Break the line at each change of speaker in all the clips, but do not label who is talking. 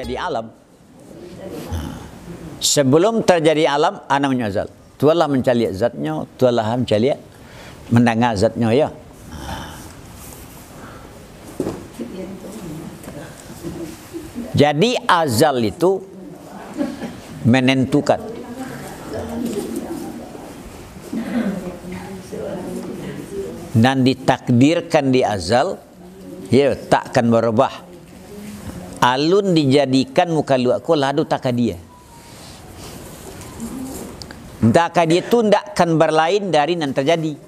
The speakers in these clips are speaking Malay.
terjadi alam. Sebelum terjadi alam, namanya azal. Tualah mencari zatnya, tualah mencari mendengar zatnya ya. Jadi azal itu menentukan. Dan ditakdirkan di azal, ya takkan berubah. Alun dijadikan muka luakku ladu takkan dia. Takkan dia itu tidak akan berlain dari yang terjadi.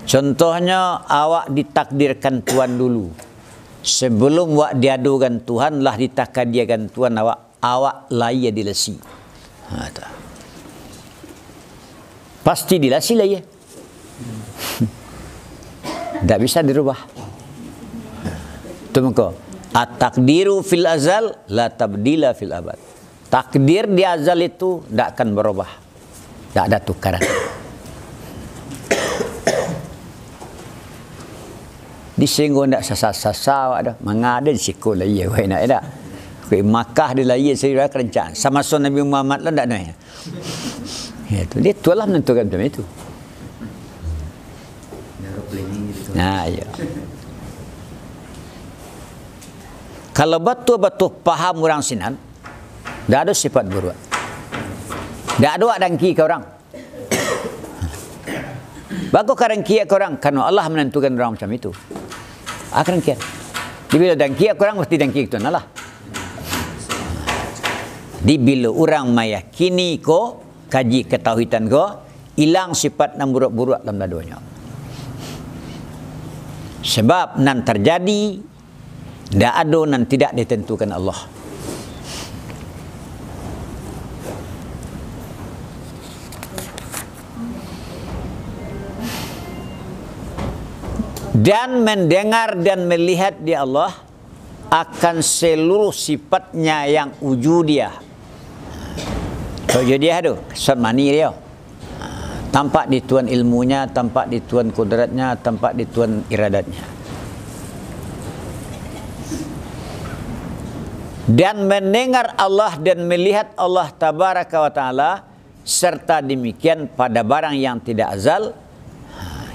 Contohnya awak ditakdirkan Tuhan dulu. Sebelum awak diadukan Tuhan lah ditakdirkan Tuhan awak laya dilesi. Pasti dilesi lah ya. Tak bisa dirubah. Itu maka at-takdiru fil azal la tabdila fil abad. Takdir di azal itu tidak akan berubah. Tak ada tukaran. Disinggung tak sasa-sasa ada mengada sikul lah ya wei nak ada. Ke Makkah di laya saya kerencana. Sama Nabi Muhammad lah tak naik. Ya tu dia tualah menentukan macam itu. Nah, ya. Kalau betul-betul paham orang sinan, tak ada sifat buruk. Tak ada dengki ke orang. Bagus dengki ke orang karena Allah menentukan orang macam itu. Akan kian. Bila dengki ke orang mesti dengki itu nalah. Di bila orang meyakini ko kaji ketauhidan ko hilang sifat yang buruk-buruk dalam daduanya. Sebab nan terjadi tidak ada nan tidak ditentukan Allah. Dan mendengar dan melihat di Allah akan seluruh sifatnya yang wujudiyah. Wujudiyah tu kesatmani dia. Tampak di tuan ilmunya, tampak di tuan kudratnya, tampak di tuan iradatnya. Dan mendengar Allah dan melihat Allah tabaraka wa ta'ala serta demikian pada barang yang tidak azal.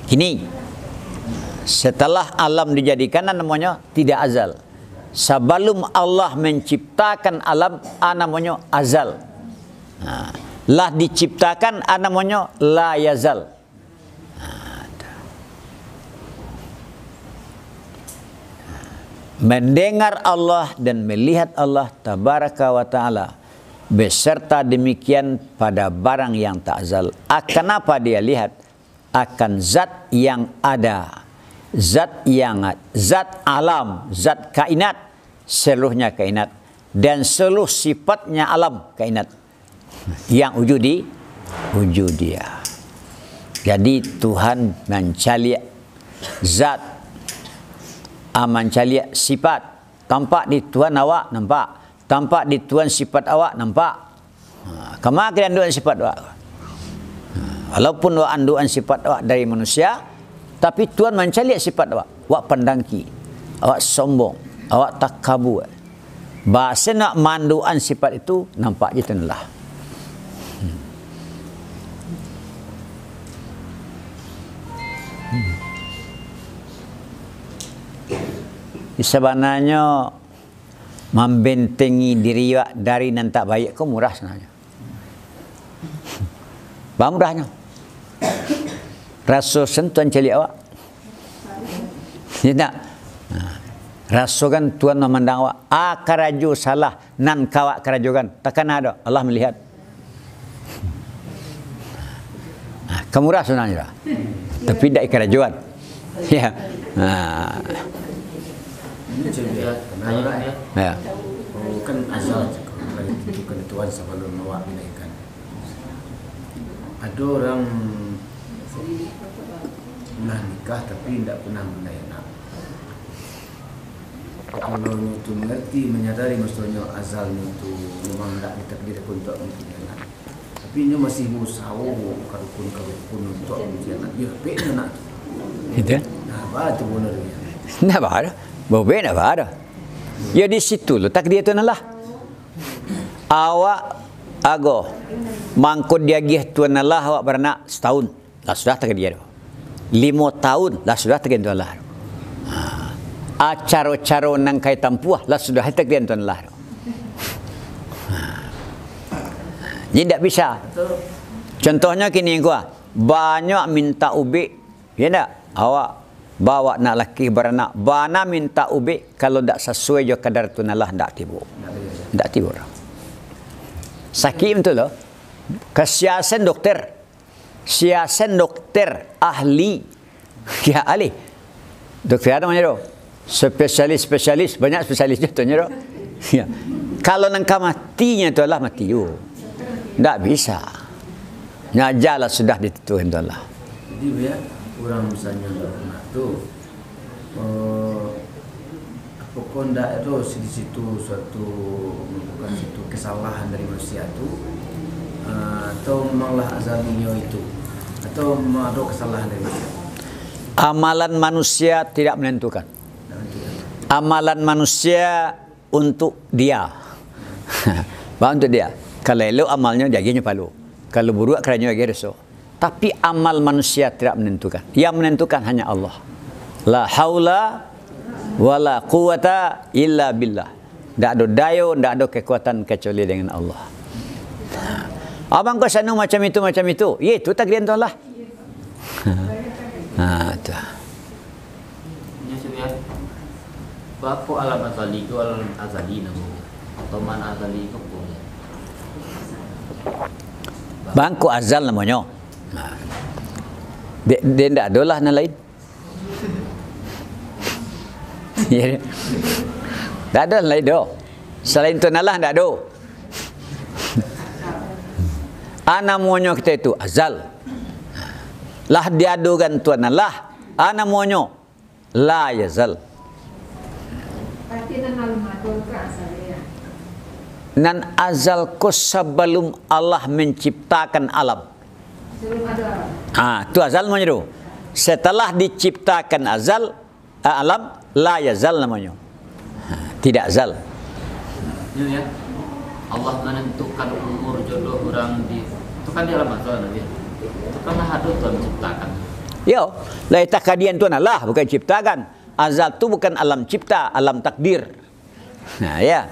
Kini setelah alam dijadikan namanya tidak azal. Sebelum Allah menciptakan alam namanya azal. Lah diciptakan namanya la yazal. Mendengar Allah dan melihat Allah tabaraka wa ta'ala beserta demikian pada barang yang tak azal. Akan apa dia lihat? Akan zat yang ada, zat alam, zat kainat, seluruhnya kainat, dan seluruh sifatnya alam kainat yang wujudiyah. Jadi Tuhan mencari zat, mencari sifat. Tampak di Tuhan awak nampak, tampak di Tuhan sifat awak nampak. Kemana kalian anduan sifat awak? Walaupun awak anduan sifat awak dari manusia, tapi Tuhan mencari sifat awak. Awak pendangki, awak sombong, awak takabur. Bahasa nak manduan sifat itu nampak je tenalah. Sebenarnya membentengi diri dari yang tak baik kau murah sebenarnya. Bang murahnya. Rasa sentuhan celi awak. Tidak. Rasa kan Tuhan memandang awak. Keraju salah nan kawak kerajukan. Takkan ada. Allah melihat. Kemurah sebenarnya. Tapi tidak kerajuan. Ya.
Ini cerita kenapa ya? Kan azal ditentukan Tuhan sebelum awak menaikkan. Ada orang pernah nikah tapi tidak pernah menaik anak. Kalau itu mengerti, menyadari maksudnya azalnya itu memang tidak ditakdirkan untuk mempunyai anak. Tapi ini masih berusaha karupun untuk mempunyai anak. Ya, pengen anak.
Itu?
Nah, apa itu benar dia?
Nah, apa? Berbeza apa ada? Ya di situ lo takdir Tuhan Allah. Awak ago mangkut dia gih Tuhan Allah awak beranak setahun. Lah sudah takdir dia. 5 tahun lah sudah takdir Tuhan Allah. Acaro-caro nang kai tampuah lah sudah takdir Tuhan Allah. Jadi tidak bisa. Contohnya kini gua banyak minta ubi, ya tak? Awak bawa nak laki beranak, bana minta ubi kalau tak sesuai jo kadar tunalah tak tibu, tak tibu. Sakit betul loh. Kesiasan dokter, siasan dokter ahli, ya ahli. Dokter ada mana spesialis banyak spesialis contohnya doh. Ya. Kalau nangka matinya tu Allah mati yo. Tak bisa. Nyajalah sudah ditentukan tu Allah.
Jadi ya, orang misalnya nak tu, apakah ndak itu di situ suatu bukan situ kesalahan dari manusia tu, atau memanglah azalnya itu, atau ada kesalahan dari manusia?
Amalan manusia tidak menentukan. Amalan manusia untuk dia. Untuk dia. Kalau elok amalnya jadinya palu. Kalau buruk kerana dia dosa. Tapi amal manusia tidak menentukan. Yang menentukan hanya Allah. La haula wala quwata illa billah. Tak ada daya, tak ada kekuatan kecuali dengan Allah. Abang kau sanu macam itu. Ya itu takdir Allah. Tu.
Bako alam azali ko alam azali na mo. Atau mana azali ko po.
Bangku azal namanya. Dia tidak ada lah yang lain. Tak ada yang lain dah. Selain Tuhan Allah tidak ada. Namanya kita itu azal. Lah diadukan Tuhan Allah. Namanya la yazal. Nan azal ko sebelum Allah menciptakan alam. Tu azal namanya tu. Setelah diciptakan alam, la yazal namanya. Tidak azal.
Ya. Allah menentukan umur jodoh orang itu kan di alam azal Nabi. Itu kan ada Tuhan menciptakan.
Yo, la takadian Tuhan Allah bukan ciptakan. Azal tu bukan alam cipta, alam takdir. Ya.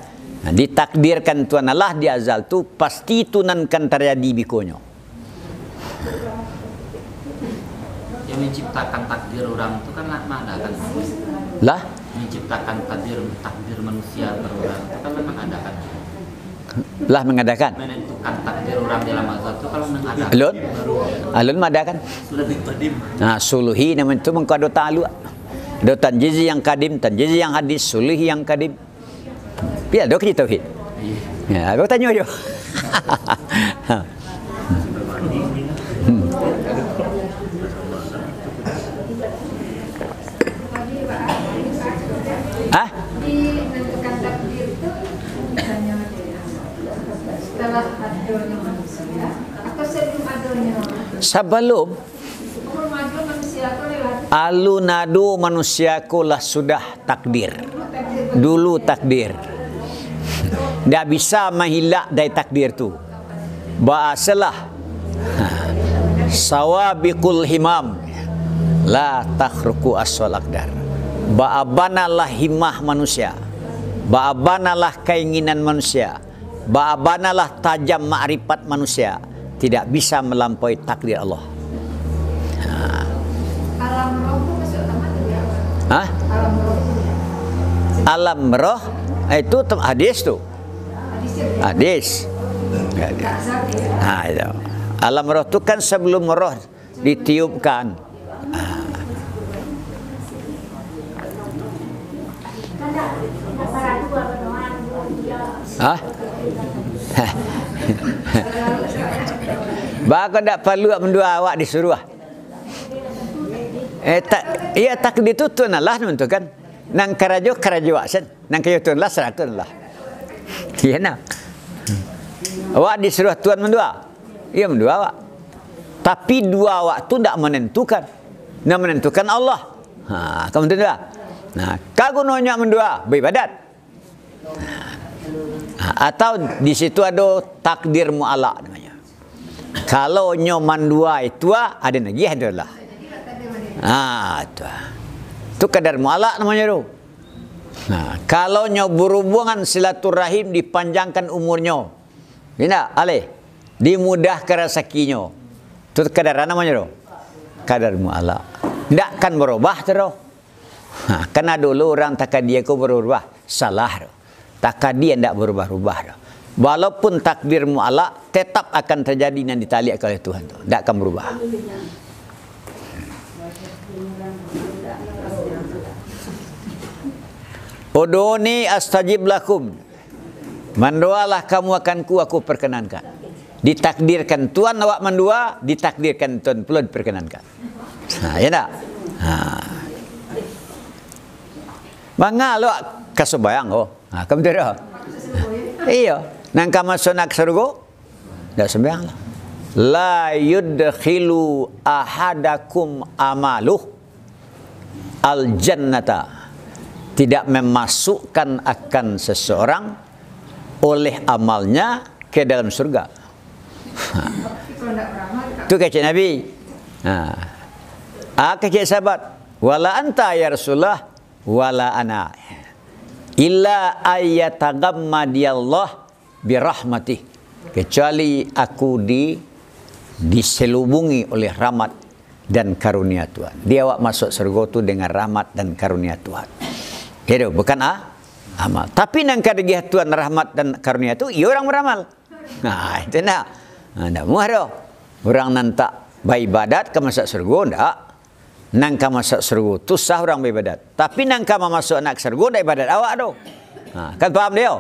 Ditakdirkan Tuhan Allah di azal tu pasti tunankan terjadi bikonya.
Yang menciptakan takdir orang itu kan memang ada kan?
Lah?
Menciptakan takdir manusia orang itu kan memang ada kan?
Lah mengadakan.
Menentukan takdir orang dalam azal itu kalau memang ada.
Alun mengadakan.
Lebih qadim.
Suluhi namanya itu mengkado ta'alu. Ada tanjizi yang kadim, tanjizi yang hadis, suluhi yang kadim. Ya, dok kita tauhid. Ya, aku tanya aja.
Menentukan takdir itu hanya setelah adanya manusia atau sebelum adanya?
Sebelum alun adu manusiaku lah sudah takdir. Dulu takdir. Tak bisa menghilak dari takdir tu. Ba'asalah sawabiqul himam la takhruku as-sol akdar. Ba'abanalah himmah manusia. Ba'abanalah keinginan manusia. Ba'abanalah tajam makrifat manusia. Tidak bisa melampaui takdir Allah.
Alam roh itu masuk sama tidak? Alam roh.
Alam roh itu hadis tu. Hadis. Itu. Alam roh tu kan sebelum roh ditiupkan. Bahkan tak perlu mendua awak disuruh. Takdir itu Tuhan Allah menentukan. Nang karajo wasan, nang kayu Tuhan Allah serah Tuhan Allah. Iya nak. Awak disuruh Tuhan mendua. Ia mendua awak. Tapi dua awak tu tak menentukan. Yang menentukan Allah. Kamu tahu tak? Nah, kagunonyo mendua beribadat. Atau di situ ada takdir mu'alak namanya. Kalau nyo mandua itu ada lagi adalah. Itu kadar mu'alak namanya tu. Nah, kalau nyo berhubungan silaturahim dipanjangkan umurnya. Tidak, alih. Dimudahkan rezekinya. Itu kadar namanya tu. Kadar mu'alak. Tidak kan berubah terus. Karena dulu orang takadia ku berubah. Salah tu. Takadia tidak berubah-ubah tu. Walaupun takdir mu'alak tetap akan terjadi dan ditaliak oleh Tuhan tu. Tidak akan berubah. Uduni astajib lakum. Mendoalah kamu akan aku perkenankan. Ditakdirkan Tuhan awak mendua, ditakdirkan Tuhan pula diperkenankan. Ya tak? Manga lo kasobayang kamu tidak? Iya. Nang kamu masuk surga, tidak sembahyang lah. La yudkhilu ahadakum amaluh al jannata. Tidak memasukkan akan seseorang oleh amalnya ke dalam surga. Itu kata Nabi. Kata sahabat, wala anta ya Rasulullah, wala ana. Illa ayyatagammadiyallah birahmatih. Kecuali aku diselubungi oleh rahmat dan karunia Tuhan. Dia awak masuk surga itu dengan rahmat dan karunia Tuhan. Itu bukan amal. Tapi nang kadegih Tuhan rahmat dan karunia itu, ia orang beramal. Nah, itu nak. Ndak muah dah. Orang nantak beribadat ke masuk surga ndak. Nang ka masuk surga tu sah orang beribadat. Tapi nang ka masuk nak surga ndak ibadat awak tu. Kan faham dia?